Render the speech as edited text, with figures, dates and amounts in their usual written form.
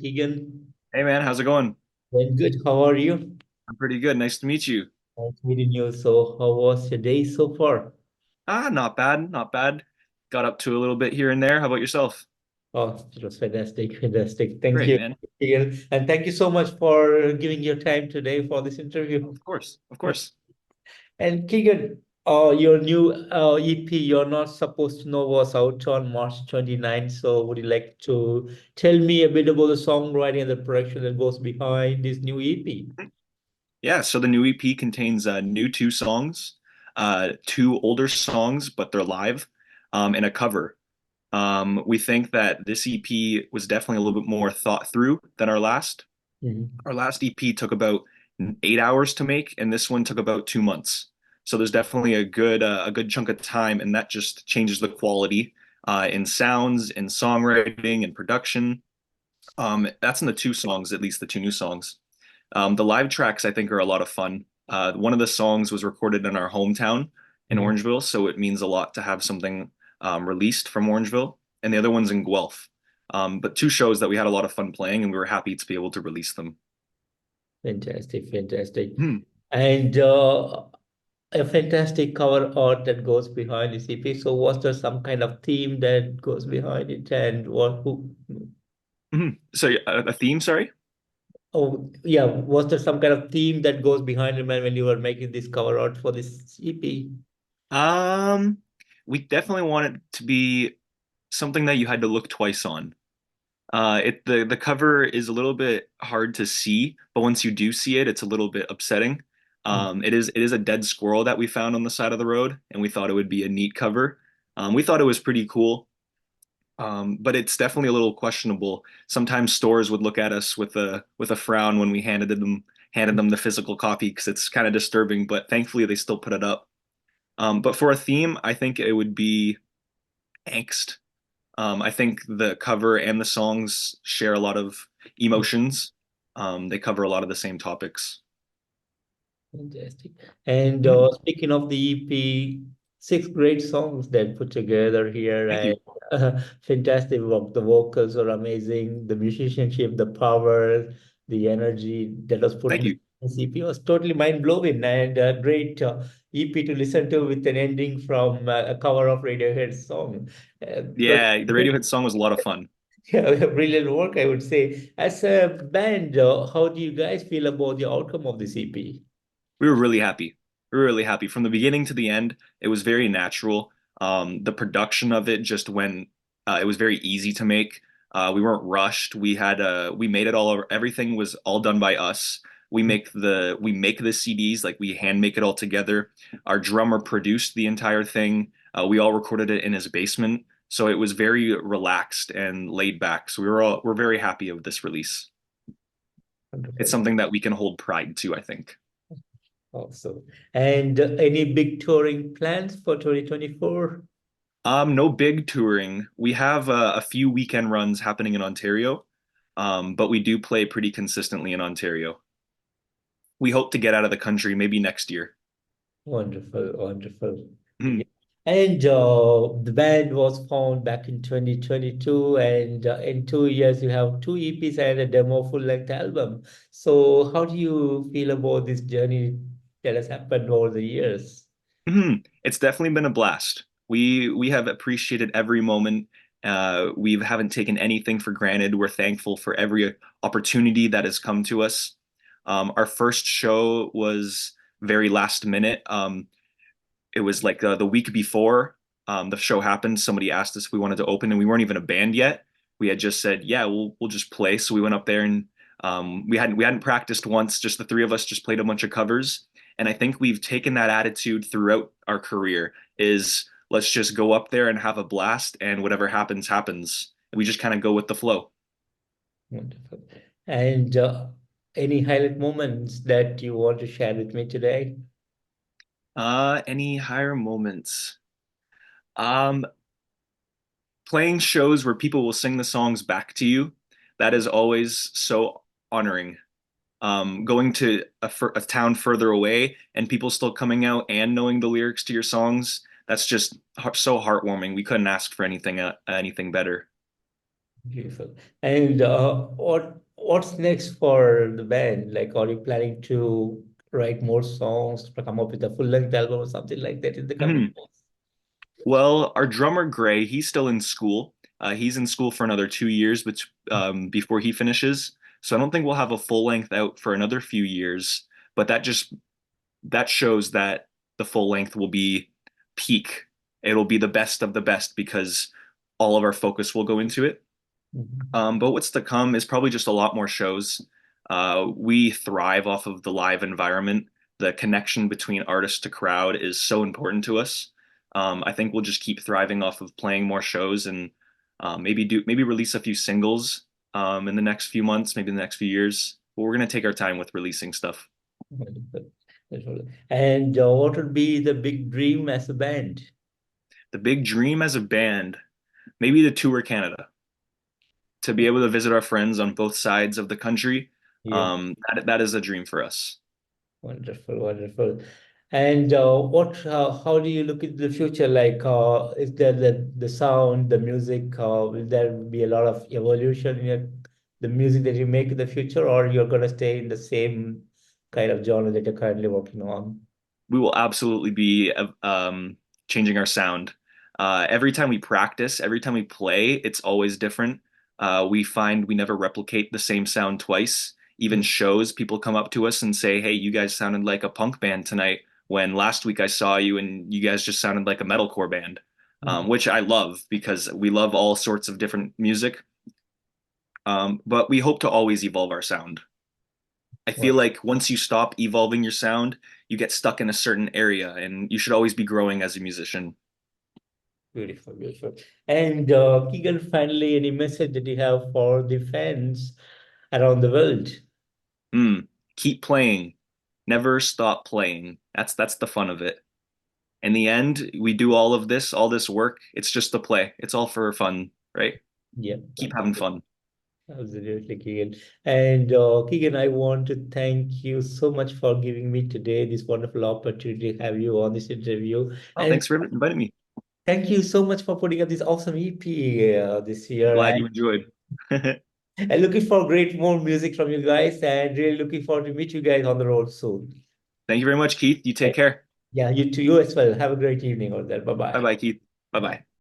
Keagan. Hey man, how's it going? Very good. How are you? I'm pretty good. Nice to meet you. Nice meeting you. So, how was your day so far? Not bad, not bad. Got up to a little bit here and there. How about yourself? Oh, it was fantastic, fantastic. Thank Great, you, man. Keagan. And thank you so much for giving your time today for this interview. Of course, of course. And Keegan, your new EP, You're Not Supposed to Know, was out on March 29th. So, would you like to tell me a bit about the songwriting and the production that goes behind this new EP? Yeah, so the new EP contains new two songs, two older songs, but they're live, and a cover. We think that this EP was definitely a little bit more thought through than our last. Mhm. Our last EP took about 8 hours to make, and this one took about 2 months. So there's definitely a good chunk of time, and that just changes the quality in sounds, in songwriting, and production. That's in the two songs, at least the two new songs. The live tracks I think are a lot of fun. One of the songs was recorded in our hometown in Mhm. Orangeville, so it means a lot to have something released from Orangeville, and the other one's in Guelph. But two shows that we had a lot of fun playing, and we were happy to be able to release them. Fantastic, fantastic. Hmm. And a fantastic cover art that goes behind the CP. So was there some kind of theme that goes behind it and what who So a theme, sorry? oh yeah, was there some kind of theme that goes behind it when you were making this cover art for this CP? Um, we definitely want it to be something that you had to look twice on. The cover is a little bit hard to see, but once you do see it, it's a little bit upsetting. It is a dead squirrel that we found on the side of the road, and we thought it would be a neat cover. We thought it was pretty cool, but it's definitely a little questionable. Sometimes stores would look at us with a frown when we handed them the physical copy because it's kind of disturbing. But thankfully, they still put it up. But for a theme, I think it would be angst. I think the cover and the songs share a lot of emotions. They cover a lot of the same topics. Fantastic. And Mhm. speaking of the EP, six great songs that put together here, Thank and you. fantastic work. The vocals are amazing. The musicianship, the power, the energy that was put Thank in you. this EP was totally mind blowing and a great EP to listen to with an ending from a cover of Radiohead song. But Yeah, the Radiohead song was a lot of fun. yeah, brilliant work, I would say. As a band, how do you guys feel about the outcome of this EP? We were really happy. We were really happy from the beginning to the end. It was very natural. The production of it just went. It was very easy to make. We weren't rushed. We made it all. Everything was all done by us. We make the CDs, like we hand make it all together. Our drummer produced the entire thing. We all recorded it in his basement, so it was very relaxed and laid back. So we're very happy of this release. It's Wonderful. something that we can hold pride to, I think. Awesome. And any big touring plans for 2024? No big touring. We have a few weekend runs happening in Ontario, but we do play pretty consistently in Ontario. We hope to get out of the country maybe next year. Wonderful, wonderful. Mhm. Yeah. And the band was found back in 2022, and in 2 years, you have two EPs and a demo full-length album. So, how do you feel about this journey that has happened over the years? It's definitely been a blast. We have appreciated every moment. We haven't taken anything for granted. We're thankful for every opportunity that has come to us. Our first show was very last minute. It was like the week before the show happened. Somebody asked us if we wanted to open, and we weren't even a band yet. We had just said, "Yeah, we'll just play." So we went up there, and we hadn't practiced once. Just the three of us just played a bunch of covers. And I think we've taken that attitude throughout our career. Is let's just go up there and have a blast, and whatever happens, happens. And we just kind of go with the flow. Wonderful. And any highlight moments that you want to share with me today? Any higher moments? Um, Playing shows where people will sing the songs back to you, that is always so honoring. Going to a town further away and people still coming out and knowing the lyrics to your songs, that's just so heartwarming. We couldn't ask for anything better. Beautiful. And what's next for the band? Like, are you planning to write more songs to come up with a full-length album or something like that in the coming Mhm. months? Well, our drummer Gray, he's still in school. He's in school for another 2 years, but before he finishes. So I don't think we'll have a full length out for another few years. But that shows that the full length will be peak. It'll be the best of the best because all of our focus will go into it. Mhm. But what's to come is probably just a lot more shows. We thrive off of the live environment. The connection between artist to crowd is so important to us. I think we'll just keep thriving off of playing more shows and maybe release a few singles in the next few months, maybe in the next few years. But we're gonna take our time with releasing stuff. Wonderful. Wonderful. And what would be the big dream as a band? The big dream as a band, maybe to tour Canada, to be able to visit our friends on both sides of the country. Yeah. That is a dream for us. Wonderful, wonderful. And how do you look at the future? Like, is there the sound, the music, will there be a lot of evolution in the music that you make in the future, or you're gonna stay in the same kind of genre that you're currently working on? We will absolutely be changing our sound. Every time we practice, every time we play, it's always different. We find we never replicate the same sound twice. Even shows, people come up to us and say, "Hey, you guys sounded like a punk band tonight." When last week I saw you and you guys just sounded like a metalcore band, Mhm. which I love because we love all sorts of different music. But we hope to always evolve our sound. I feel like once you stop evolving your sound, you get stuck in a certain area, and you should always be growing as a musician. Beautiful, beautiful. And Keegan, finally, any message that you have for the fans around the world? Mm. Keep playing. Never stop playing. That's the fun of it. In the end, we do all this work. It's just to play. It's all for fun, right? Yeah, Keep having fun. absolutely, Keegan. And Keegan, I want to thank you so much for giving me today this wonderful opportunity to have you on this interview. Oh, And thanks for inviting me. thank you so much for putting up this awesome EP this year. Glad you enjoyed. Thank And looking for great more music from you guys, and really looking forward to meet you guys on the road soon. you very much, Keith. You Uh, take care. Yeah, you too, you as well. Have a great evening on there. Bye Bye bye. bye, Keith. Bye bye.